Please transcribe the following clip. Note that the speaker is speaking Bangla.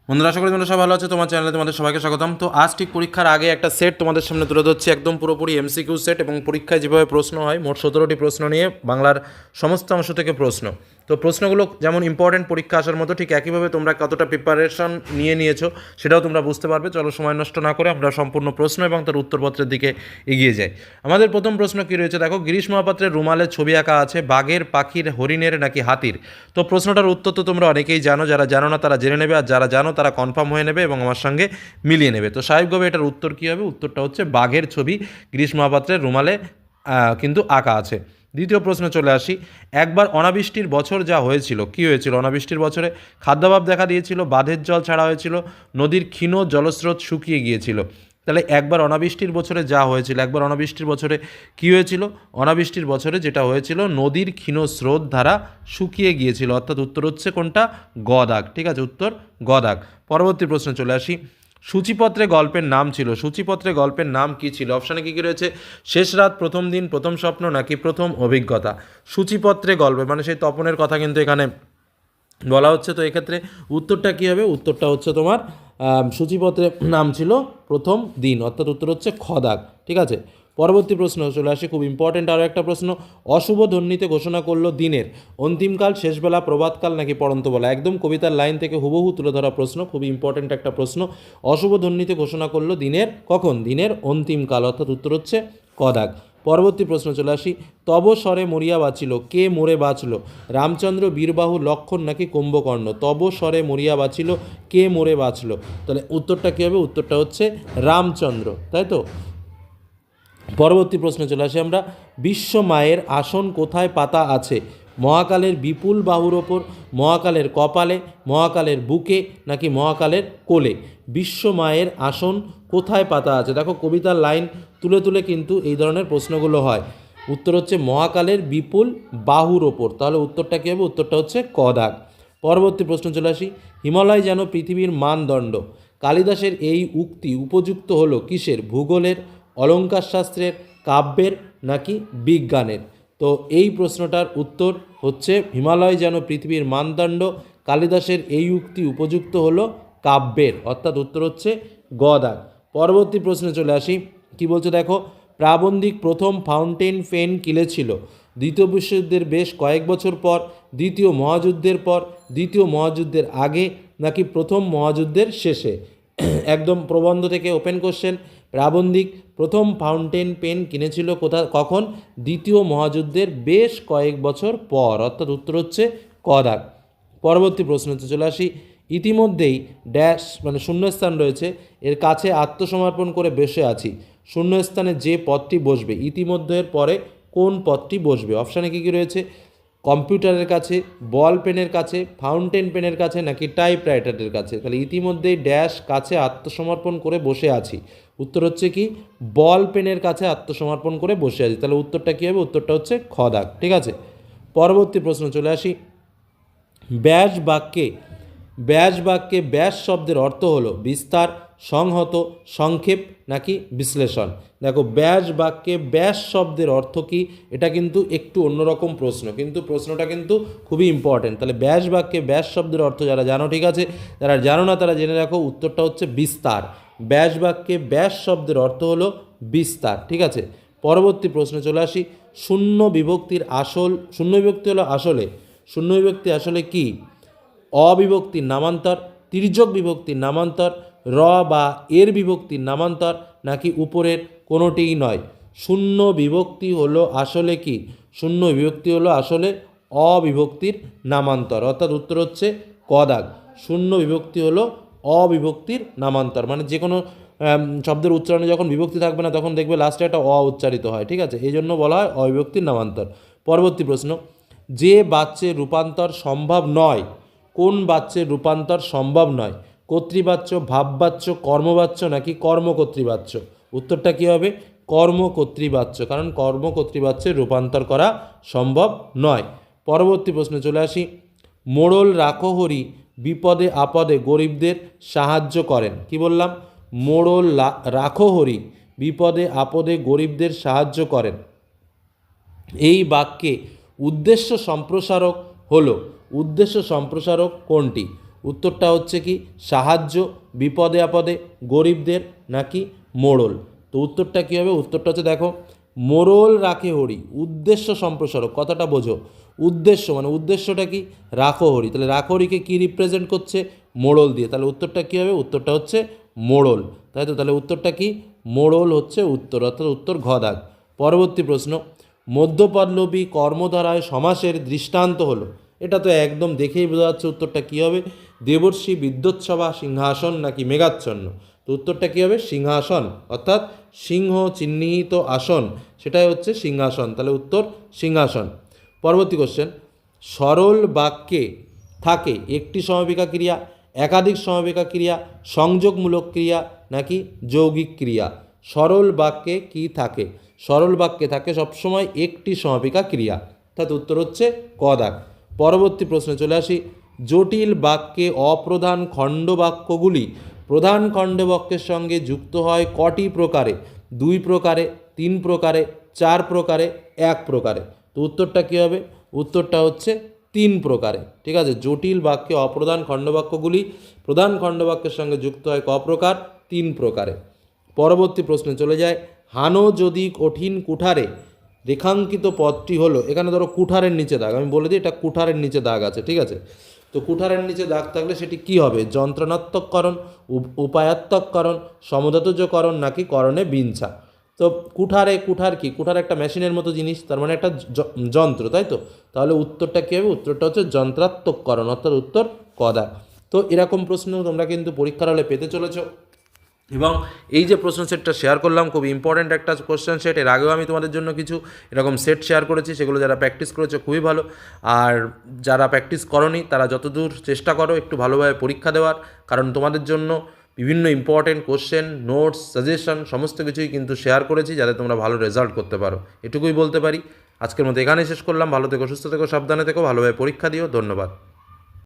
বন্ধুরা, আশা করি তোমরা সব ভালো আছে। তোমার চ্যানেলে তোমাদের সবাইকে স্বাগতম। তো আজ ঠিক পরীক্ষার আগে একটা সেট তোমাদের সামনে তুলে ধরছি, একদম পুরোপুরি এমসিকিউ সেট, এবং পরীক্ষায় যেভাবে প্রশ্ন হয় মোট 17টি প্রশ্ন নিয়ে বাংলার সমস্ত অংশ থেকে প্রশ্ন। তো প্রশ্নগুলো যেমন ইম্পর্টেন্ট পরীক্ষা আসার মতো, ঠিক একইভাবে তোমরা কতটা প্রিপারেশন নিয়েছো সেটাও তোমরা বুঝতে পারবে। চলো সময় নষ্ট না করে আমরা সম্পূর্ণ প্রশ্ন এবং তার উত্তরপত্রের দিকে এগিয়ে যাই। আমাদের প্রথম প্রশ্ন কী রয়েছে দেখো, গিরিশ মহাপাত্রের রুমালের ছবি আঁকা আছে, বাঘের, পাখির, হরিণের নাকি হাতির? তো প্রশ্নটার উত্তর তো তোমরা অনেকেই জানো, যারা জানো না তারা জেনে নেবে, আর যারা জানো তারা কনফার্ম হয়ে নেবে এবং আমার সঙ্গে মিলিয়ে নেবে। তো স্বাভাবিকভাবে এটার উত্তর কী হবে? উত্তরটা হচ্ছে বাঘের ছবি গিরিশ মহাপাত্রের রুমালে কিন্তু আঁকা আছে। দ্বিতীয় প্রশ্নে চলে আসি। একবার অনাবৃষ্টির বছর যা হয়েছিল, কী হয়েছিল অনাবৃষ্টির বছরে? খাদ্যাভাব দেখা দিয়েছিল, বাঁধের জল ছাড়া হয়েছিল, নদীর ক্ষীণ জলস্রোত শুকিয়ে গিয়েছিল। তাহলে একবার অনাবৃষ্টির বছরে যা হয়েছিল, একবার অনাবৃষ্টির বছরে কী হয়েছিল? অনাবৃষ্টির বছরে যেটা হয়েছিল, নদীর ক্ষীণ স্রোত ধারা শুকিয়ে গিয়েছিল, অর্থাৎ উত্তর হচ্ছে কোনটা? গ দাগ। ঠিক আছে, উত্তর গ দাগ। পরবর্তী প্রশ্নে চলে আসি। সূচিপত্রে গল্পের নাম ছিল, সূচিপত্রে গল্পের নাম কী ছিল? অপশানে কী কী রয়েছে? শেষ রাত, প্রথম দিন, প্রথম স্বপ্ন নাকি প্রথম অভিজ্ঞতা? সূচিপত্রে গল্পে মানে সেই তপনের কথা কিন্তু এখানে বলা হচ্ছে। তো এক্ষেত্রে উত্তরটা কী হবে? উত্তরটা হচ্ছে তোমার সূচিপত্রের নাম ছিল প্রথম দিন, অর্থাৎ উত্তর হচ্ছে খ দাগ। ঠিক আছে, পরবর্তী প্রশ্ন চলে আসে, খুব ইম্পর্টেন্ট আরও একটা প্রশ্ন। অশুভ ধ্বনিতে ঘোষণা করলো দিনের অন্তিমকাল, শেষবেলা, প্রভাতকাল নাকি পড়ন্ত বেলা? একদম কবিতার লাইন থেকে হুবহু তুলে ধরা প্রশ্ন, খুবই ইম্পর্টেন্ট একটা প্রশ্ন। অশুভ ধ্বনিতে ঘোষণা করলো দিনের কখন? দিনের অন্তিমকাল, অর্থাৎ উত্তর হচ্ছে ক দাগ। পরবর্তী প্রশ্ন চলে আসি। তব স্বরে মরিয়া বাঁচিল, কে মরে বাঁচল? রামচন্দ্র, বীরবাহু, লক্ষণ নাকি কুম্ভকর্ণ? তব স্বরে মরিয়া বাঁচিল, কে মরে বাঁচল? তাহলে উত্তরটা কী হবে? উত্তরটা হচ্ছে রামচন্দ্র, তাই তো? পরবর্তী প্রশ্নে চলে আসি আমরা। বিশ্ব মায়ের আসন কোথায় পাতা আছে? মহাকালের বিপুল বাহুর ওপর, মহাকালের কপালে, মহাকালের বুকে নাকি মহাকালের কোলে? বিশ্ব মায়ের আসন কোথায় পাতা আছে? দেখো কবিতার লাইন তুলে তুলে কিন্তু এই ধরনের প্রশ্নগুলো হয়। উত্তর হচ্ছে মহাকালের বিপুল বাহুর ওপর। তাহলে উত্তরটা কী হবে? উত্তরটা হচ্ছে ক দাগ। পরবর্তী প্রশ্ন চলে আসি। হিমালয় যেন পৃথিবীর মানদণ্ড, কালিদাসের এই উক্তি উপযুক্ত হলো কিসের? ভূগোলের, অলঙ্কার শাস্ত্রের, কাব্যের নাকি বিজ্ঞানের? তো এই প্রশ্নটার উত্তর হচ্ছে হিমালয় যেন পৃথিবীর মানদণ্ড, কালিদাসের এই উক্তি উপযুক্ত হলো কাব্যের, অর্থাৎ উত্তর হচ্ছে গ দাগ। পরবর্তী প্রশ্নে চলে আসি। কি বলছে দেখো, প্রাবন্ধিক প্রথম ফাউন্টেন পেন কিনেছিল দ্বিতীয় বিশ্বযুদ্ধের বেশ কয়েক বছর পর, দ্বিতীয় মহাযুদ্ধের পর, দ্বিতীয় মহাযুদ্ধের আগে নাকি প্রথম মহাযুদ্ধের শেষে? একদম প্রবন্ধ থেকে ওপেন কোশ্চেন। প্রাবন্ধিক প্রথম ফাউন্টেন পেন কিনেছিল কখন? দ্বিতীয় মহাযুদ্ধের বেশ কয়েক বছর পর, অর্থাৎ উত্তর হচ্ছে ক দাগ। পরবর্তী প্রশ্নতে চলে আসি। ইতিমধ্যেই ড্যাশ মানে শূন্যস্থান রয়েছে, এর কাছে আত্মসমর্পণ করে বসে আছি, শূন্যস্থানে যে পদটি বসবে, ইতিমধ্যের পরে কোন পদটি বসবে? অপশানে কী কী রয়েছে? কম্পিউটারের কাছে, বল পেনের কাছে, ফাউন্টেন পেনের কাছে নাকি টাইপরাইটারের কাছে? তাহলে ইতিমধ্যেই ড্যাশ কাছে আত্মসমর্পণ করে বসে আছি, উত্তর হচ্ছে কি? বল পেনের কাছে আত্মসমর্পণ করে বসে আছি। তাহলে উত্তরটা কী হবে? উত্তরটা হচ্ছে খ দাগ। ঠিক আছে, পরবর্তী প্রশ্ন চলে আসি। ব্যাস বাক্যে, ব্যাস বাক্যে ব্যাস শব্দের অর্থ হলো বিস্তার, সংহত, সংক্ষেপ নাকি বিশ্লেষণ? দেখো ব্যাস বাক্যে ব্যাস শব্দের অর্থ কী? এটা কিন্তু একটু অন্যরকম প্রশ্ন, কিন্তু প্রশ্নটা কিন্তু খুবই ইম্পর্টেন্ট। তাহলে ব্যাস বাক্যে ব্যাস শব্দের অর্থ যারা জানো ঠিক আছে, যারা জানো না তারা জেনে রাখো, উত্তরটা হচ্ছে বিস্তার। ব্যাস বাক্যে ব্যাস শব্দের অর্থ হলো বিস্তার। ঠিক আছে, পরবর্তী প্রশ্নে চলে আসি। শূন্য বিভক্তির আসল, শূন্য বিভক্তি হলো আসলে, শূন্য বিভক্তি আসলে কি? অবিভক্তির নামান্তর, তির্যক বিভক্তির নামান্তর, র বা এর বিভক্তির নামান্তর নাকি উপরের কোনোটিই নয়? শূন্য বিভক্তি হলো আসলে কি? শূন্য বিভক্তি হলো আসলে অবিভক্তির নামান্তর, অর্থাৎ উত্তর হচ্ছে ক দাগ। শূন্য বিভক্তি হলো অবিভক্তির নামান্তর, মানে যে কোনো শব্দের উচ্চারণে যখন বিভক্তি থাকবে না তখন দেখবে লাস্টে একটা অ উচ্চারিত হয়। ঠিক আছে, এই জন্য বলা হয় অবিভক্তির নামান্তর। পরবর্তী প্রশ্ন। যে বাচ্যের রূপান্তর সম্ভব নয়, কোন বাচ্যের রূপান্তর সম্ভব নয়? কর্তৃবাচ্য, ভাববাচ্য, কর্মবাচ্য নাকি কর্মকর্তৃবাচ্য? উত্তরটা কী হবে? কর্মকর্তৃবাচ্য, কারণ কর্মকর্তৃবাচ্যের রূপান্তর করা সম্ভব নয়। পরবর্তী প্রশ্নে চলে আসি। মোড়ল রাখহরি বিপদে আপদে গরিবদের সাহায্য করেন। কি বললাম? মোড়ল রাখহরি বিপদে আপদে গরিবদের সাহায্য করেন। এই বাক্যে উদ্দেশ্য সম্প্রসারক হলো, উদ্দেশ্য সম্প্রসারক কোনটি? উত্তরটা হচ্ছে কি সাহায্য, বিপদে আপদে, গরিবদের, নাকি মোড়ল। তো উত্তরটা কী হবে? উত্তরটা হচ্ছে দেখো, মোড়ল রাখে হরি, উদ্দেশ্য সম্প্রসারক। কথাটা বোঝো, উদ্দেশ্য মানে উদ্দেশ্যটা কি? রাখো হরি। তাহলে রাখো হরিকে কী রিপ্রেজেন্ট করছে? মোড়ল দিয়ে। তাহলে উত্তরটা কী হবে? উত্তরটা হচ্ছে মোড়ল, তাই তো? তাহলে উত্তরটা কি? মোড়ল হচ্ছে উত্তর, অর্থাৎ উত্তর ঘ দাগ। পরবর্তী প্রশ্ন, মধ্যপল্লবী কর্মধারায় সমাসের দৃষ্টান্ত হলো। এটা তো একদম দেখেই বোঝা যাচ্ছে উত্তরটা কী হবে। দেবর্ষি, বিদ্যোৎসভা, সিংহাসন, নাকি মেঘাচ্ছন্ন। তো উত্তরটা কী হবে? সিংহাসন, অর্থাৎ সিংহ চিহ্নিত আসন, সেটাই হচ্ছে সিংহাসন। তাহলে উত্তর সিংহাসন। পরবর্তী কোশ্চেন, সরল বাক্যে থাকে একটি সমাপিকা ক্রিয়া, একাধিক সমাপিকা ক্রিয়া, সংযোগমূলক ক্রিয়া, নাকি যৌগিক ক্রিয়া। সরল বাক্যে কি থাকে? সরল বাক্যে থাকে সবসময় একটি সমাপিকা ক্রিয়া, অর্থাৎ উত্তর হচ্ছে ক দাগ। পরবর্তী প্রশ্নে চলে আসি, জটিল বাক্যে অপ্রধান খণ্ডবাক্যগুলি প্রধান খণ্ডবাক্যের সঙ্গে যুক্ত হয় কটি প্রকারে? 2 প্রকারে, 3 প্রকারে, 4 প্রকারে, 1 প্রকারে। তো উত্তরটা কী হবে? উত্তরটা হচ্ছে 3 প্রকারে, ঠিক আছে? জটিল বাক্যে অপ্রধান খণ্ডবাক্যগুলি প্রধান খণ্ডবাক্যের সঙ্গে যুক্ত হয় ক প্রকার? 3 প্রকারে। পরবর্তী প্রশ্নে চলে যায়, হানো যদি কঠিন কুঠারে রেখাঙ্কিত পদটি হলো, এখানে ধরো কুঠারের নিচে দাগ, আমি বলে দিই এটা কুঠারের নিচে দাগ আছে, ঠিক আছে? তো কুঠারের নিচে দাগ থাকলে সেটি কি হবে? যন্ত্রণাত্মককরণ, উপায়াত্মককরণ, সমধাতুজকরণ, নাকি করণে বিঞ্ছা। তো কুঠার কি? কুঠার একটা মেশিনের মতো জিনিস, তার মানে একটা যন্ত্র, তাই তো? তাহলে উত্তরটা কী হবে? উত্তরটা হচ্ছে যন্ত্রাত্মককরণ, অর্থাৎ উত্তর ক দাগ। তো এরকম প্রশ্ন তোমরা কিন্তু পরীক্ষার হলে পেতে চলেছো, এবং এই যে প্রশ্ন সেটটা শেয়ার করলাম খুব ইম্পর্ট্যান্ট একটা কোশ্চেন সেট। এর আগেও আমি তোমাদের জন্য কিছু এরকম সেট শেয়ার করেছি, সেগুলো যারা প্র্যাকটিস করেছো খুবই ভালো, আর যারা প্র্যাকটিস করোনি তারা যতদূর চেষ্টা করো একটু ভালোভাবে পরীক্ষা দেওয়ার, কারণ তোমাদের জন্য বিভিন্ন ইম্পর্ট্যান্ট কোশ্চেন, নোটস, সাজেশন সমস্ত কিছুই কিন্তু শেয়ার করেছি যাতে তোমরা ভালো রেজাল্ট করতে পারো। এটুকুই বলতে পারি। আজকের মতো এখানে শেষ করলাম। ভালো থেকো, সুস্থ থেকো, সাবধানে থেকো, ভালোভাবে পরীক্ষা দিও। ধন্যবাদ।